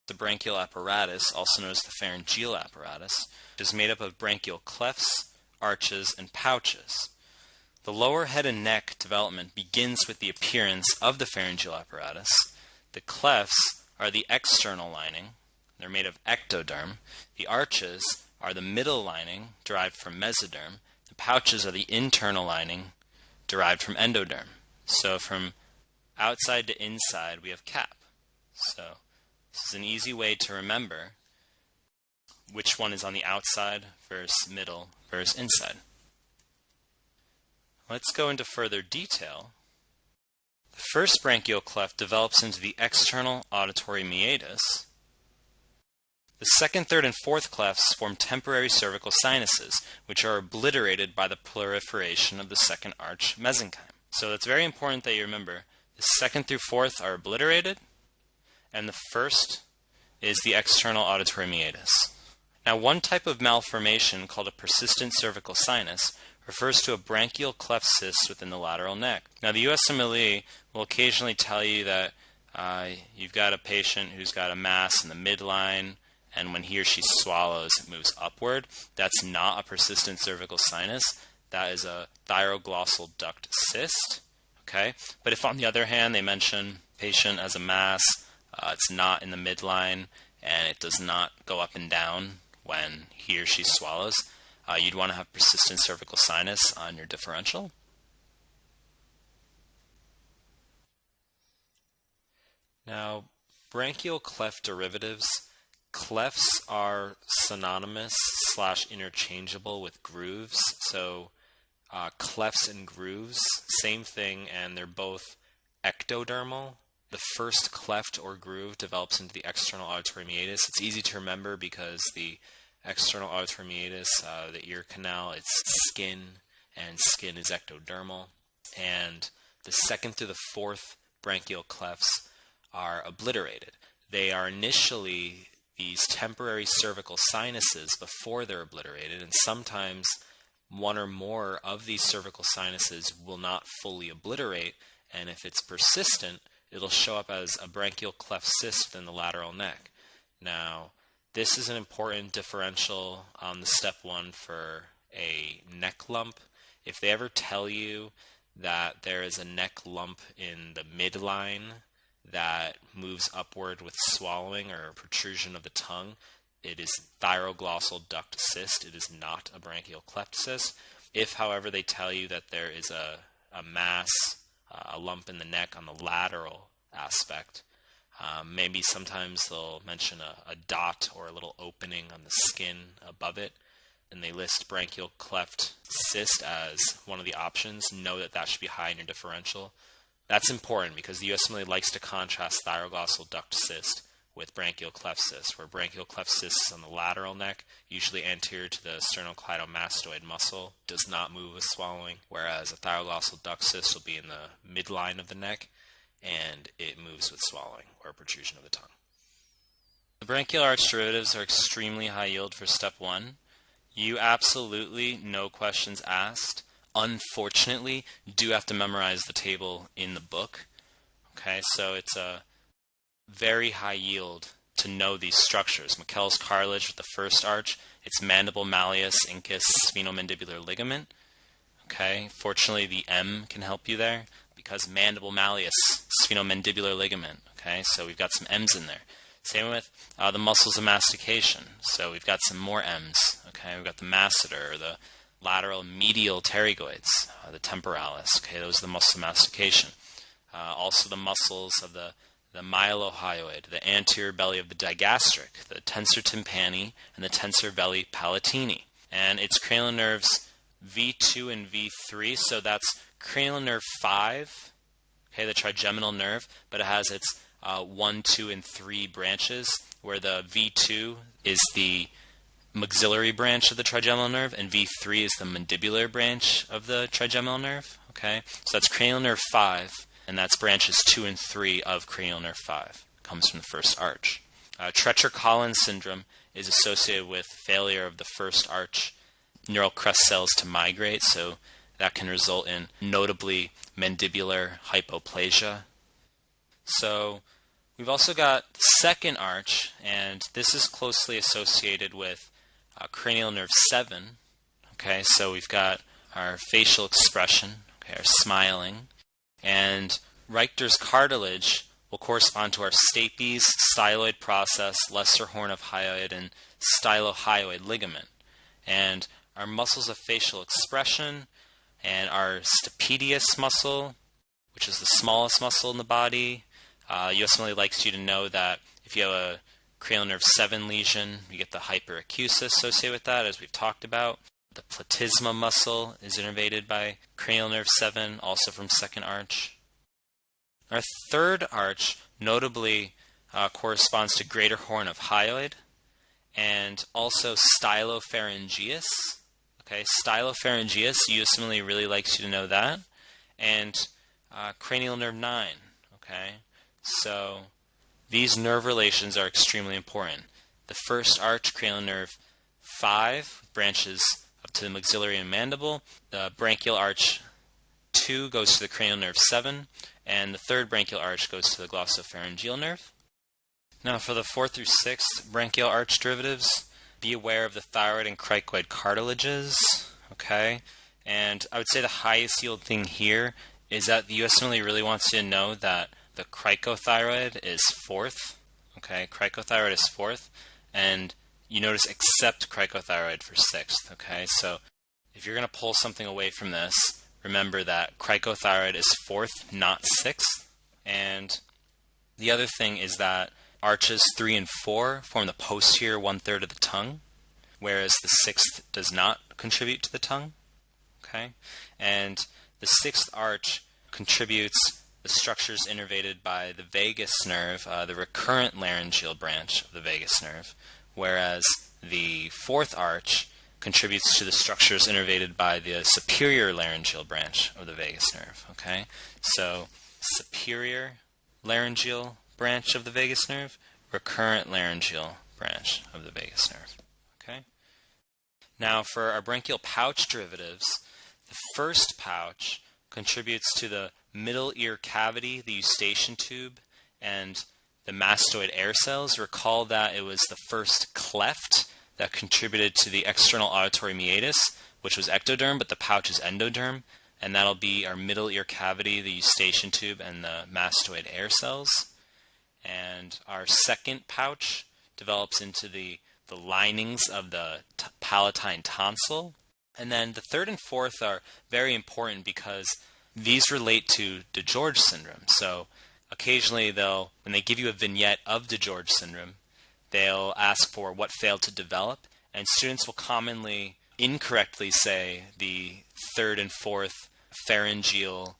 The branchial apparatus, also known as the pharyngeal apparatus, is made up of branchial clefts, arches, and pouches. The lower head and neck development begins with the appearance of the pharyngeal apparatus. The clefts are the external lining. They're made of ectoderm. The arches are the middle lining, derived from mesoderm. The pouches are the internal lining, derived from endoderm. So from outside to inside, we have cap. So this is an easy way to remember which one is on the outside versus middle versus inside. Let's go into further detail. The first branchial cleft develops into the external auditory meatus. The second, third, and fourth clefts form temporary cervical sinuses, which are obliterated by the proliferation of the second arch mesenchyme. So it's very important that you remember the second through fourth are obliterated, and the first is the external auditory meatus. Now, one type of malformation called a persistent cervical sinus refers to a branchial cleft cyst within the lateral neck. Now, the USMLE will occasionally tell you that you've got a patient who's got a mass in the midline, and when he or she swallows, it moves upward. That's not a persistent cervical sinus. That is a thyroglossal duct cyst. Okay? But if, on the other hand, they mention patient as a mass, it's not in the midline, and it does not go up and down when he or she swallows, you'd want to have persistent cervical sinus on your differential. Now, branchial cleft derivatives. Clefts are synonymous / interchangeable with grooves. So clefts and grooves, same thing, and they're both ectodermal. The first cleft or groove develops into the external auditory meatus. It's easy to remember because the external auditory meatus, the ear canal, it's skin, and skin is ectodermal. And the second through the fourth branchial clefts are obliterated. They are initially these temporary cervical sinuses before they're obliterated, and sometimes one or more of these cervical sinuses will not fully obliterate, and if it's persistent, it'll show up as a branchial cleft cyst within the lateral neck. Now, this is an important differential on the step one for a neck lump. If they ever tell you that there is a neck lump in the midline that moves upward with swallowing or protrusion of the tongue, it is thyroglossal duct cyst. It is not a branchial cleft cyst. If, however, they tell you that there is a mass, a lump in the neck on the lateral aspect, maybe sometimes they'll mention a dot or a little opening on the skin above it, and they list branchial cleft cyst as one of the options. Know that that should be high in your differential. That's important because the USMLE likes to contrast thyroglossal duct cyst with branchial cleft cyst, where branchial cleft cyst is on the lateral neck, usually anterior to the sternocleidomastoid muscle, does not move with swallowing, whereas a thyroglossal duct cyst will be in the midline of the neck, and it moves with swallowing or protrusion of the tongue. The branchial arch derivatives are extremely high yield for step one. You absolutely, no questions asked, unfortunately, do have to memorize the table in the book. Okay, so it's a very high yield to know these structures. Meckel's cartilage with the first arch, it's mandible malleus incus sphenomandibular ligament. Okay, fortunately the M can help you there because mandible malleus sphenomandibular ligament. Okay, so we've got some M's in there. Same with the muscles of mastication. So we've got some more M's. Okay, we've got the masseter, or the lateral medial pterygoids, the temporalis. Okay, those are the muscles of mastication. Also the muscles of the mylohyoid, the anterior belly of the digastric, the tensor tympani, and the tensor veli palatini. And its cranial nerves V2 and V3, so that's cranial nerve 5, okay, the trigeminal nerve, but it has its 1, 2, and 3 branches, where the V2 is the maxillary branch of the trigeminal nerve, and V3 is the mandibular branch of the trigeminal nerve. Okay, so that's cranial nerve 5, and that's branches 2 and 3 of cranial nerve 5. Comes from the first arch. Treacher-Collins syndrome is associated with failure of the first arch neural crest cells to migrate, so that can result in notably mandibular hypoplasia. So We've also got the second arch, and this is closely associated with cranial nerve 7. Okay, so we've got our facial expression, okay, our smiling, and Richter's cartilage will correspond to our stapes, styloid process, lesser horn of hyoid, and stylohyoid ligament. And our muscles of facial expression and our stapedius muscle, which is the smallest muscle in the body. USMLE likes you to know that if you have a cranial nerve 7 lesion, you get the hyperacusis associated with that, as we've talked about. The platysma muscle is innervated by cranial nerve 7, also from second arch. Our third arch notably corresponds to greater horn of hyoid and also stylopharyngeus. Okay, stylopharyngeus, USMLE really likes you to know that. And cranial nerve 9. Okay, so these nerve relations are extremely important. The first arch, cranial nerve 5, branches up to the maxillary and mandible. The branchial arch 2 goes to the cranial nerve 7, and the third branchial arch goes to the glossopharyngeal nerve. Now for the 4th through 6th branchial arch derivatives, be aware of the thyroid and cricoid cartilages, okay? And I would say the highest yield thing here is that the USMLE really wants you to know that the cricothyroid is 4th, okay? Cricothyroid is 4th, and you notice except cricothyroid for 6th, okay? So if you're going to pull something away from this, remember that cricothyroid is 4th, not 6th. And the other thing is that arches 3 and 4 form the posterior 1/3 of the tongue, whereas the 6th does not contribute to the tongue. Okay? And the 6th arch contributes the structures innervated by the vagus nerve, the recurrent laryngeal branch of the vagus nerve, whereas the 4th arch contributes to the structures innervated by the superior laryngeal branch of the vagus nerve. Okay? So superior laryngeal branch of the vagus nerve, recurrent laryngeal branch of the vagus nerve. Okay? Now for our branchial pouch derivatives, the first pouch contributes to the middle ear cavity, the eustachian tube, and the mastoid air cells. Recall that it was the first cleft that contributed to the external auditory meatus, which was ectoderm, but the pouch is endoderm, and that'll be our middle ear cavity, the eustachian tube, and the mastoid air cells. And our second pouch develops into the linings of the palatine tonsil. And then the 3rd and 4th are very important because these relate to DeGeorge syndrome. So occasionally when they give you a vignette of DeGeorge syndrome, they'll ask for what failed to develop, and students will commonly incorrectly say the 3rd and 4th pharyngeal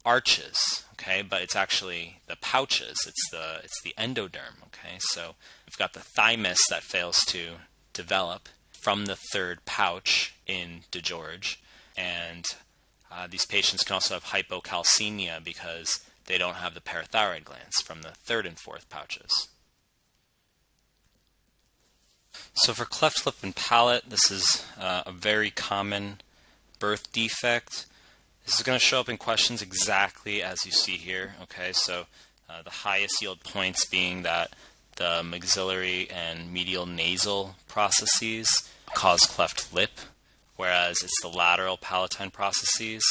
arches, okay, but it's actually the pouches. It's the endoderm, okay. So we've got the thymus that fails to develop from the 3rd pouch in DeGeorge, and these patients can also have hypocalcemia because they don't have the parathyroid glands from the 3rd and 4th pouches. So for cleft lip and palate, this is a very common birth defect. This is going to show up in questions exactly as you see here. Okay, so the highest yield points being that the maxillary and medial nasal processes cause cleft lip, whereas it's the lateral palatine processes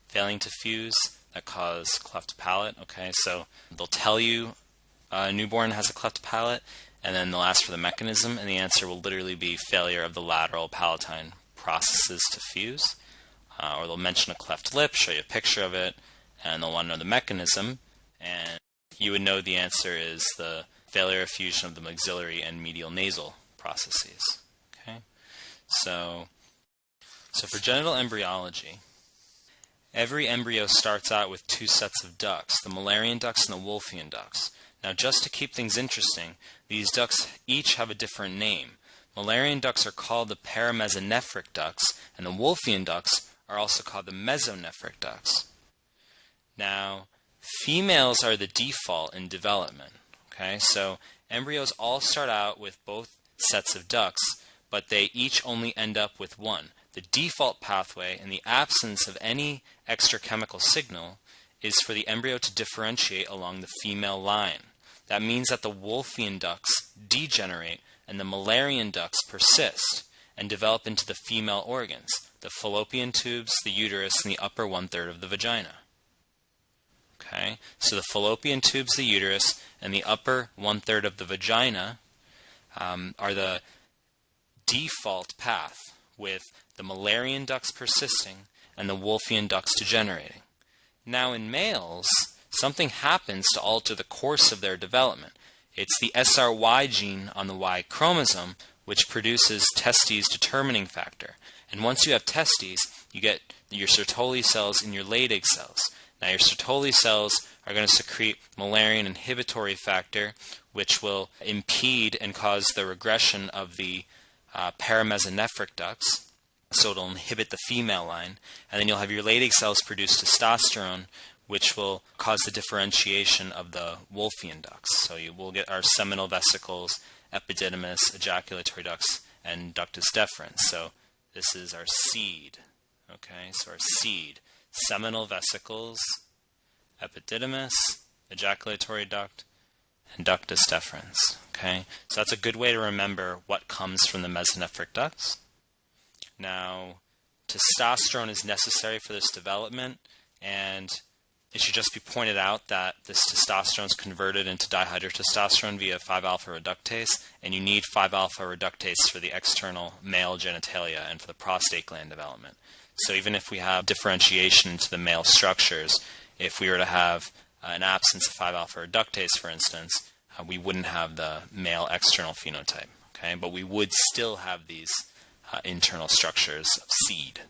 failing to fuse that cause cleft palate. Okay, so they'll tell you a newborn has a cleft palate, and then they'll ask for the mechanism, and the answer will literally be failure of the lateral palatine processes to fuse. Or they'll mention a cleft lip, show you a picture of it, and they'll want to know the mechanism, and you would know the answer is the failure of fusion of the maxillary and medial nasal processes. Okay, so for genital embryology, every embryo starts out with 2 sets of ducts, the Müllerian ducts and the Wolffian ducts. Now, just to keep things interesting, these ducts each have a different name. Müllerian ducts are called the paramesonephric ducts, and the Wolffian ducts are also called the mesonephric ducts. Now, females are the default in development. Okay, so embryos all start out with both sets of ducts, but they each only end up with one. The default pathway, in the absence of any extra chemical signal, is for the embryo to differentiate along the female line. that means that the Wolffian ducts degenerate and the Müllerian ducts persist and develop into the female organs, the fallopian tubes, the uterus, and the upper one-third of the vagina. Okay, so the fallopian tubes, the uterus, and the upper one-third of the vagina are the default path, with the Müllerian ducts persisting and the Wolffian ducts degenerating. Now in males, something happens to alter the course of their development. It's the SRY gene on the Y chromosome which produces testes determining factor. And once you have testes, you get your Sertoli cells and your Leydig cells. Now your Sertoli cells are going to secrete Müllerian inhibitory factor, which will impede and cause the regression of the paramesonephric ducts. So it'll inhibit the female line. And then you'll have your Leydig cells produce testosterone, which will cause the differentiation of the Wolffian ducts. So you will get our seminal vesicles, epididymis, ejaculatory ducts, and ductus deferens. So this is our seed. Okay, so our seed: seminal vesicles, epididymis, ejaculatory duct, and ductus deferens. Okay, so that's a good way to remember what comes from the mesonephric ducts. Now, testosterone is necessary for this development, and it should just be pointed out that this testosterone is converted into dihydrotestosterone via 5-alpha reductase, and you need 5-alpha reductase for the external male genitalia and for the prostate gland development. So even if we have differentiation into the male structures, if we were to have an absence of 5-alpha reductase, for instance, we wouldn't have the male external phenotype. Okay, but we would still have these internal structures of seed.